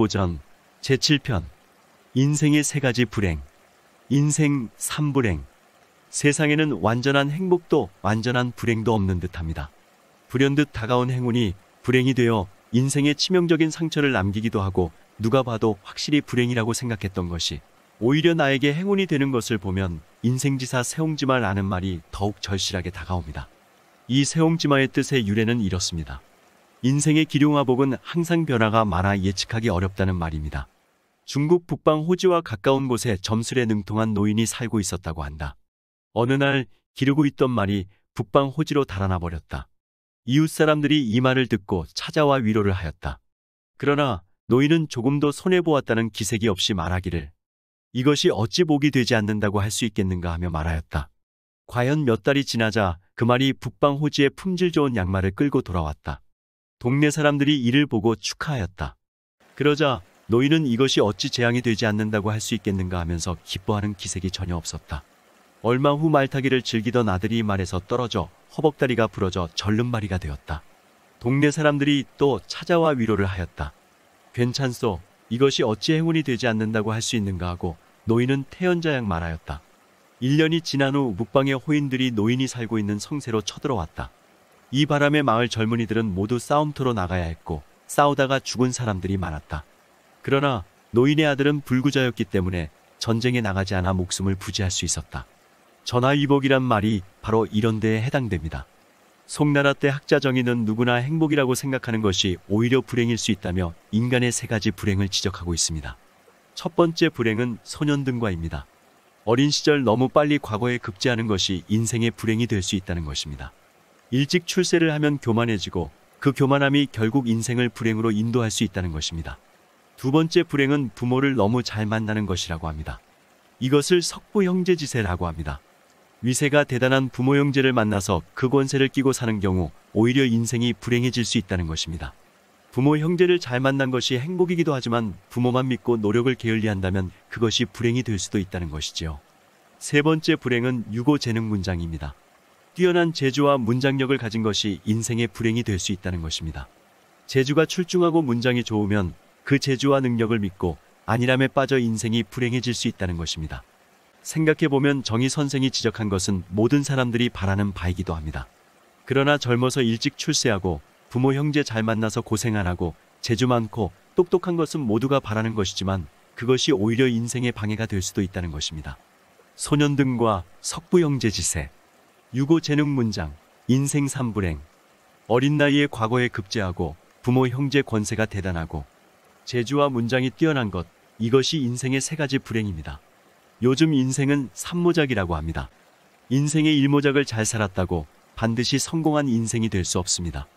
오전 제7편 인생의 세 가지 불행. 인생 3불행. 세상에는 완전한 행복도 완전한 불행도 없는 듯합니다. 불현듯 다가온 행운이 불행이 되어 인생에 치명적인 상처를 남기기도 하고 누가 봐도 확실히 불행이라고 생각했던 것이 오히려 나에게 행운이 되는 것을 보면 인생지사 세옹지마라는 말이 더욱 절실하게 다가옵니다. 이 세옹지마의 뜻의 유래는 이렇습니다. 인생의 기륭화복은 항상 변화가 많아 예측하기 어렵다는 말입니다. 중국 북방 호지와 가까운 곳에 점술에 능통한 노인이 살고 있었다고 한다. 어느 날 기르고 있던 말이 북방 호지로 달아나 버렸다. 이웃 사람들이 이 말을 듣고 찾아와 위로를 하였다. 그러나 노인은 조금도 손해보았다는 기색이 없이 말하기를 이것이 어찌 복이 되지 않는다고 할 수 있겠는가 하며 말하였다. 과연 몇 달이 지나자 그 말이 북방 호지의 품질 좋은 양말을 끌고 돌아왔다. 동네 사람들이 이를 보고 축하하였다. 그러자 노인은 이것이 어찌 재앙이 되지 않는다고 할 수 있겠는가 하면서 기뻐하는 기색이 전혀 없었다. 얼마 후 말타기를 즐기던 아들이 말에서 떨어져 허벅다리가 부러져 절름발이가 되었다. 동네 사람들이 또 찾아와 위로를 하였다. 괜찮소. 이것이 어찌 행운이 되지 않는다고 할 수 있는가 하고 노인은 태연자양 말하였다. 1년이 지난 후 묵방의 호인들이 노인이 살고 있는 성새로 쳐들어왔다. 이 바람에 마을 젊은이들은 모두 싸움터로 나가야 했고 싸우다가 죽은 사람들이 많았다. 그러나 노인의 아들은 불구자였기 때문에 전쟁에 나가지 않아 목숨을 부지할 수 있었다. 전화위복이란 말이 바로 이런 데에 해당됩니다. 송나라 때 학자 정의는 누구나 행복이라고 생각하는 것이 오히려 불행일 수 있다며 인간의 세 가지 불행을 지적하고 있습니다. 첫 번째 불행은 소년등과입니다. 어린 시절 너무 빨리 과거에 급제하는 것이 인생의 불행이 될 수 있다는 것입니다. 일찍 출세를 하면 교만해지고 그 교만함이 결국 인생을 불행으로 인도할 수 있다는 것입니다. 두 번째 불행은 부모를 너무 잘 만나는 것이라고 합니다. 이것을 석부형제지세라고 합니다. 위세가 대단한 부모 형제를 만나서 그 권세를 끼고 사는 경우 오히려 인생이 불행해질 수 있다는 것입니다. 부모 형제를 잘 만난 것이 행복이기도 하지만 부모만 믿고 노력을 게을리한다면 그것이 불행이 될 수도 있다는 것이지요. 세 번째 불행은 유고재능 문장입니다. 뛰어난 재주와 문장력을 가진 것이 인생의 불행이 될 수 있다는 것입니다. 재주가 출중하고 문장이 좋으면 그 재주와 능력을 믿고 안일함에 빠져 인생이 불행해질 수 있다는 것입니다. 생각해보면 정의 선생이 지적한 것은 모든 사람들이 바라는 바이기도 합니다. 그러나 젊어서 일찍 출세하고 부모 형제 잘 만나서 고생 안 하고 재주 많고 똑똑한 것은 모두가 바라는 것이지만 그것이 오히려 인생의 방해가 될 수도 있다는 것입니다. 소년등과 석부형제지세. 유고재능 문장. 인생 3불행. 어린 나이에 과거에 급제하고 부모 형제 권세가 대단하고 재주와 문장이 뛰어난 것, 이것이 인생의 세 가지 불행입니다. 요즘 인생은 3모작이라고 합니다. 인생의 1모작을 잘 살았다고 반드시 성공한 인생이 될 수 없습니다.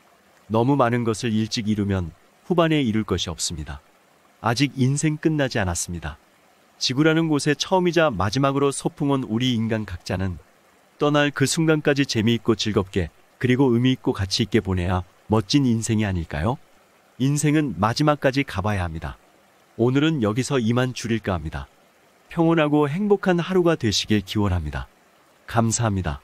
너무 많은 것을 일찍 이루면 후반에 이룰 것이 없습니다. 아직 인생 끝나지 않았습니다. 지구라는 곳에 처음이자 마지막으로 소풍 온 우리 인간 각자는 떠날 그 순간까지 재미있고 즐겁게 그리고 의미있고 가치있게 보내야 멋진 인생이 아닐까요? 인생은 마지막까지 가봐야 합니다. 오늘은 여기서 이만 줄일까 합니다. 평온하고 행복한 하루가 되시길 기원합니다. 감사합니다.